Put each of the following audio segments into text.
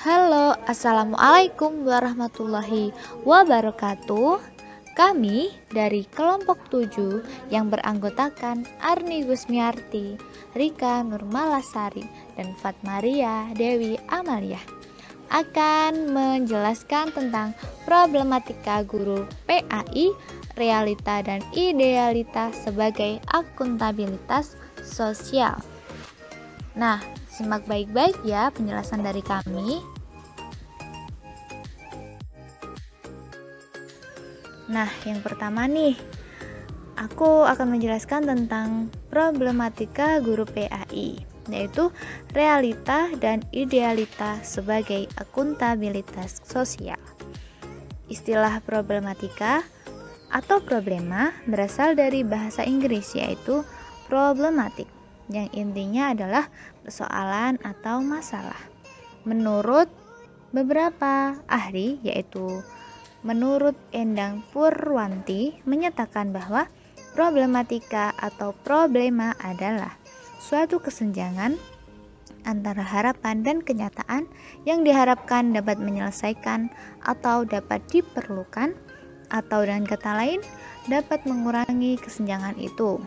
Halo, Assalamualaikum warahmatullahi wabarakatuh. Kami dari kelompok 7 yang beranggotakan Arni Gusmiarti, Rika Nurmalasari, dan Fatmaria Dewi Amalia akan menjelaskan tentang problematika guru PAI, realita dan idealita sebagai akuntabilitas sosial. Nah, simak baik-baik ya penjelasan dari kami. Nah, yang pertama nih, aku akan menjelaskan tentang problematika guru PAI, yaitu realita dan idealita sebagai akuntabilitas sosial. Istilah problematika atau problema berasal dari bahasa Inggris, yaitu problematic, yang intinya adalah persoalan atau masalah. Menurut beberapa ahli, yaitu menurut Endang Purwanti, menyatakan bahwa problematika atau problema adalah suatu kesenjangan antara harapan dan kenyataan yang diharapkan dapat menyelesaikan atau dapat diperlukan, atau dengan kata lain dapat mengurangi kesenjangan itu.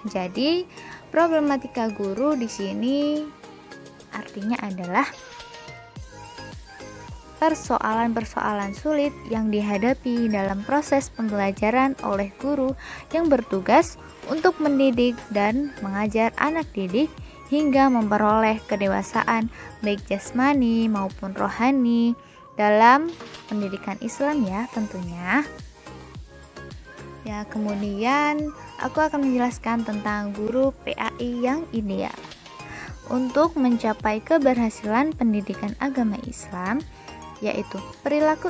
Jadi, problematika guru di sini artinya adalah persoalan-persoalan sulit yang dihadapi dalam proses pembelajaran oleh guru yang bertugas untuk mendidik dan mengajar anak didik hingga memperoleh kedewasaan baik jasmani maupun rohani dalam pendidikan Islam ya tentunya. Ya, kemudian aku akan menjelaskan tentang guru PAI yang ideal. Untuk mencapai keberhasilan pendidikan agama Islam, yaitu perilaku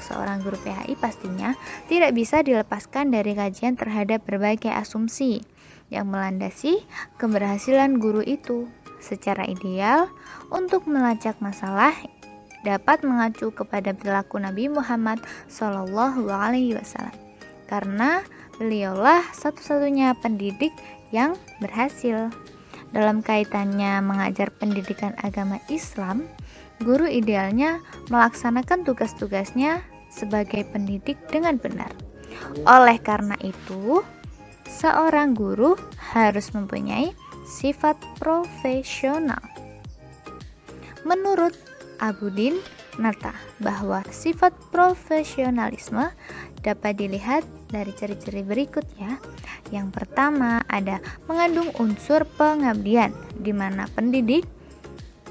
seorang guru PAI pastinya tidak bisa dilepaskan dari kajian terhadap berbagai asumsi yang melandasi keberhasilan guru itu. Secara ideal, untuk melacak masalah dapat mengacu kepada perilaku Nabi Muhammad SAW, karena beliaulah satu-satunya pendidik yang berhasil. Dalam kaitannya mengajar pendidikan agama Islam, guru idealnya melaksanakan tugas-tugasnya sebagai pendidik dengan benar. Oleh karena itu, seorang guru harus mempunyai sifat profesional. Menurut Abudin Nata, bahwa sifat profesionalisme dapat dilihat dari ciri-ciri berikut ya. Yang pertama ada mengandung unsur pengabdian, di mana pendidik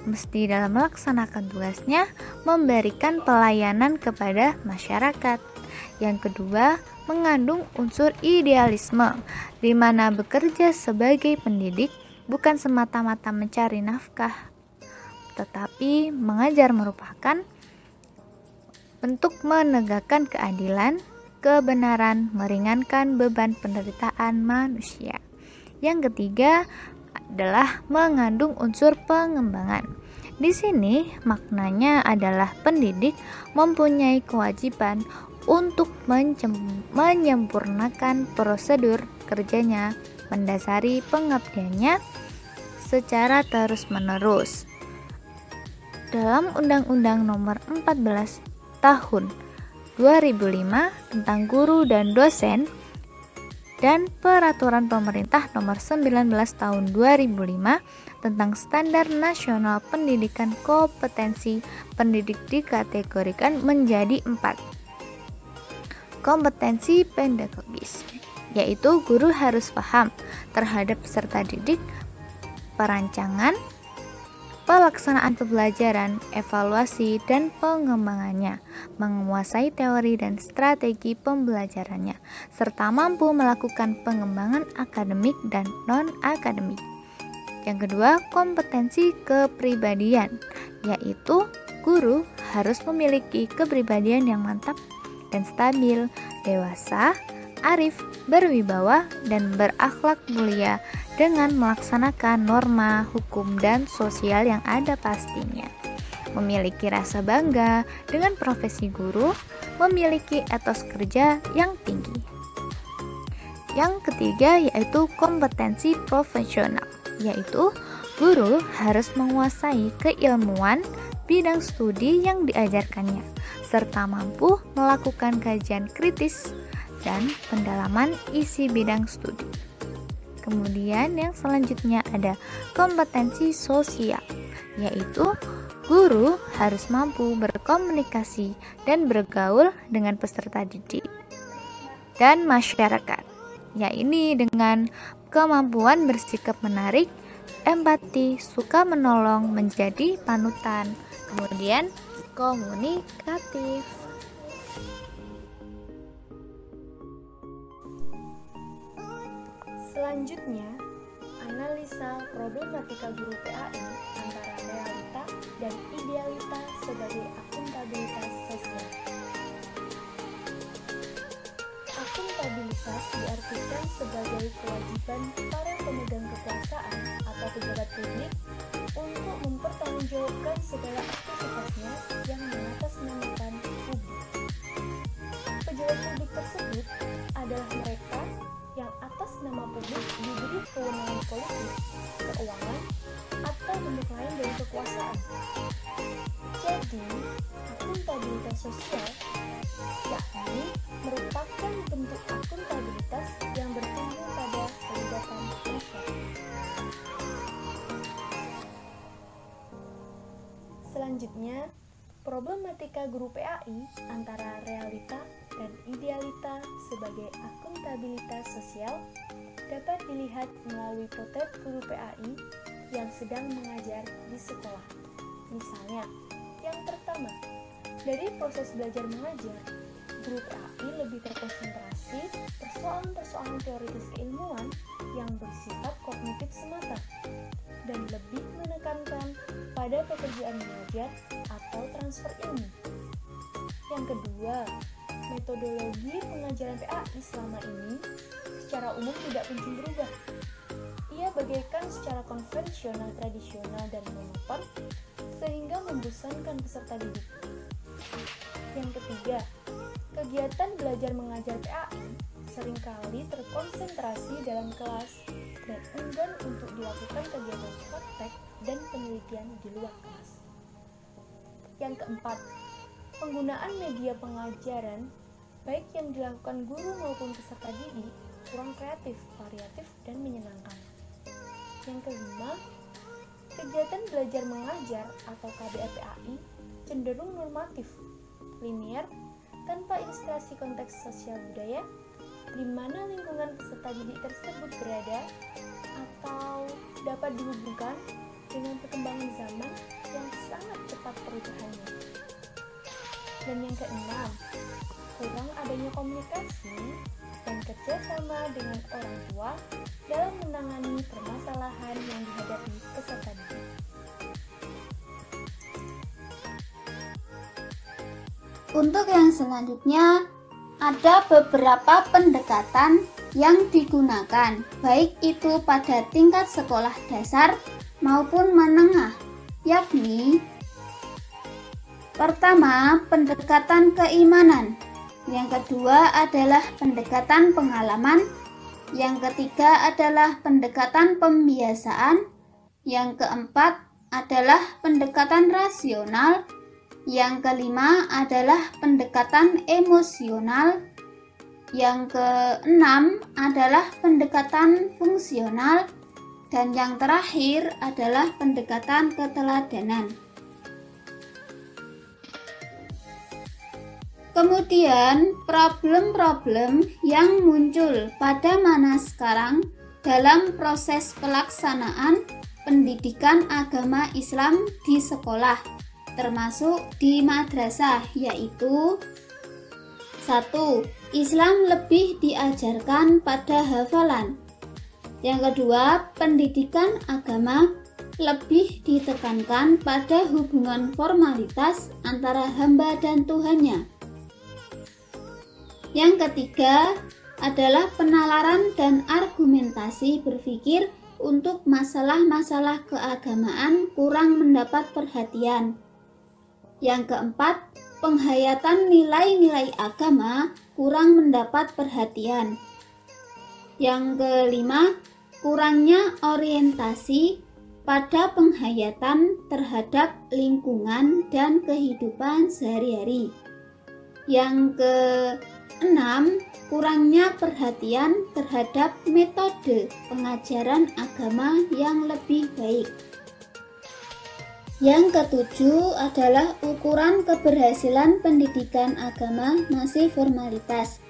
mesti dalam melaksanakan tugasnya memberikan pelayanan kepada masyarakat. Yang kedua, mengandung unsur idealisme, di mana bekerja sebagai pendidik bukan semata-mata mencari nafkah, tetapi mengajar merupakan bentuk menegakkan keadilan, kebenaran, meringankan beban penderitaan manusia. Yang ketiga adalah mengandung unsur pengembangan. Di sini maknanya adalah pendidik mempunyai kewajiban untuk menyempurnakan prosedur kerjanya, mendasari pengabdiannya secara terus-menerus. Dalam Undang-Undang Nomor 14 Tahun 2005 tentang guru dan dosen dan Peraturan Pemerintah Nomor 19 Tahun 2005 tentang Standar Nasional Pendidikan, kompetensi pendidik dikategorikan menjadi 4. Kompetensi pedagogis, yaitu guru harus paham terhadap peserta didik, perancangan, pelaksanaan pembelajaran, evaluasi, dan pengembangannya, menguasai teori dan strategi pembelajarannya, serta mampu melakukan pengembangan akademik dan non-akademik. Yang kedua, kompetensi kepribadian, yaitu guru harus memiliki kepribadian yang mantap dan stabil, dewasa, arif, berwibawa, dan berakhlak mulia dengan melaksanakan norma, hukum, dan sosial yang ada pastinya. Memiliki rasa bangga dengan profesi guru, memiliki etos kerja yang tinggi. Yang ketiga yaitu kompetensi profesional, yaitu guru harus menguasai keilmuan bidang studi yang diajarkannya, serta mampu melakukan kajian kritis dan pendalaman isi bidang studi. Kemudian yang selanjutnya ada kompetensi sosial, yaitu guru harus mampu berkomunikasi dan bergaul dengan peserta didik dan masyarakat, yaitu dengan kemampuan bersikap menarik, empati, suka menolong, menjadi panutan. Kemudian komunikatif. Selanjutnya, analisa problematika guru PAI antara realita dan idealita sebagai akuntabilitas sosial. Akuntabilitas diartikan sebagai kewajiban para pemegang kekuasaan atau pejabat publik untuk mempertanggungjawabkan segala aktivitasnya yang mengatasnamakan publik. Pejabat publik tersebut adalah mereka yang atas nama publik diberi kewenangan politik, keuangan, atau bentuk lain dari kekuasaan. Jadi, akuntabilitas sosial yakni merupakan bentuk akuntabilitas yang bertumbuh pada pelibatan masyarakat. Selanjutnya, problematika guru PAI antara realita dan idealita sebagai akuntabilitas sosial dapat dilihat melalui potret guru PAI yang sedang mengajar di sekolah. Misalnya, yang pertama, dari proses belajar mengajar, guru PAI lebih terkonsentrasi persoalan-persoalan teoritis keilmuan yang bersifat kognitif semata dan lebih menekankan pada pekerjaan mengajar atau transfer ilmu. Yang kedua, metodologi pengajaran PAI selama ini secara umum tidak kunjung berubah. Ia bagaikan secara konvensional, tradisional, dan monoton sehingga membosankan peserta didik. Yang ketiga, kegiatan belajar mengajar PAI seringkali terkonsentrasi dalam kelas dan enggan untuk dilakukan kegiatan praktek dan penelitian di luar kelas. Yang keempat, penggunaan media pengajaran baik yang dilakukan guru maupun peserta didik kurang kreatif, variatif, dan menyenangkan. Yang kelima, kegiatan belajar mengajar atau KBR PAI cenderung normatif, linear, tanpa ilustrasi konteks sosial budaya, di mana lingkungan peserta didik tersebut berada atau dapat dihubungkan dengan perkembangan zaman yang sangat cepat perubahannya. Dan yang keenam, kurang adanya komunikasi dan kerjasama dengan orang tua dalam menangani permasalahan yang dihadapi peserta didik. Untuk yang selanjutnya, ada beberapa pendekatan yang digunakan, baik itu pada tingkat sekolah dasar maupun menengah, yakni pertama, pendekatan keimanan. Yang kedua adalah pendekatan pengalaman. Yang ketiga adalah pendekatan pembiasaan. Yang keempat adalah pendekatan rasional. Yang kelima adalah pendekatan emosional. Yang keenam adalah pendekatan fungsional. Dan yang terakhir adalah pendekatan keteladanan. Kemudian, problem-problem yang muncul pada mana sekarang dalam proses pelaksanaan pendidikan agama Islam di sekolah, termasuk di madrasah, yaitu 1. Islam lebih diajarkan pada hafalan. Yang kedua, pendidikan agama lebih ditekankan pada hubungan formalitas antara hamba dan Tuhannya. Yang ketiga adalah penalaran dan argumentasi berpikir untuk masalah-masalah keagamaan kurang mendapat perhatian. Yang keempat, penghayatan nilai-nilai agama kurang mendapat perhatian. Yang kelima, kurangnya orientasi pada penghayatan terhadap lingkungan dan kehidupan sehari-hari. Yang keenam, kurangnya perhatian terhadap metode pengajaran agama yang lebih baik. Yang ketujuh adalah ukuran keberhasilan pendidikan agama masih formalitas.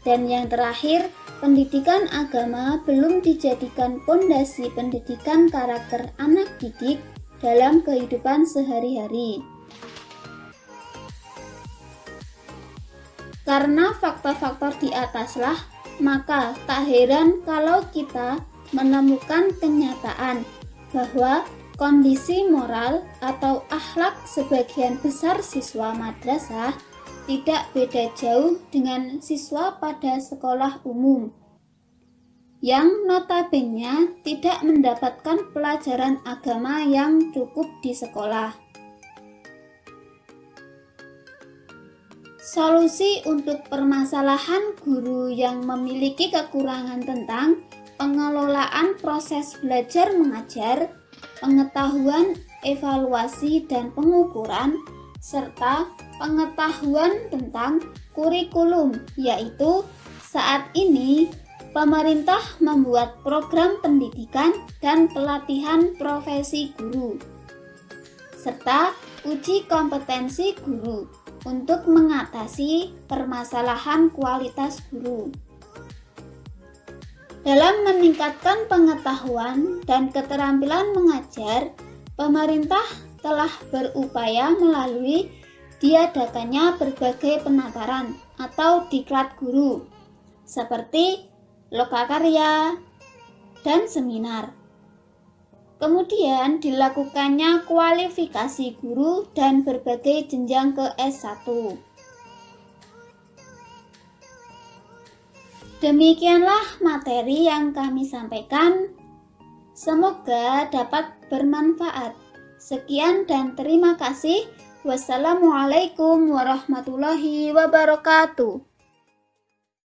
Dan yang terakhir, pendidikan agama belum dijadikan pondasi pendidikan karakter anak didik dalam kehidupan sehari-hari. Karena faktor-faktor di ataslah, maka tak heran kalau kita menemukan kenyataan bahwa kondisi moral atau akhlak sebagian besar siswa madrasah tidak beda jauh dengan siswa pada sekolah umum yang notabene tidak mendapatkan pelajaran agama yang cukup di sekolah. Solusi untuk permasalahan guru yang memiliki kekurangan tentang pengelolaan proses belajar mengajar, pengetahuan, evaluasi, dan pengukuran, serta pengetahuan tentang kurikulum, yaitu saat ini pemerintah membuat program pendidikan dan pelatihan profesi guru, serta uji kompetensi guru untuk mengatasi permasalahan kualitas guru. Dalam meningkatkan pengetahuan dan keterampilan mengajar, pemerintah telah berupaya melalui diadakannya berbagai penataran atau diklat guru, seperti lokakarya dan seminar. Kemudian dilakukannya kualifikasi guru dan berbagai jenjang ke S1. Demikianlah materi yang kami sampaikan. Semoga dapat bermanfaat. Sekian dan terima kasih. Wassalamualaikum warahmatullahi wabarakatuh.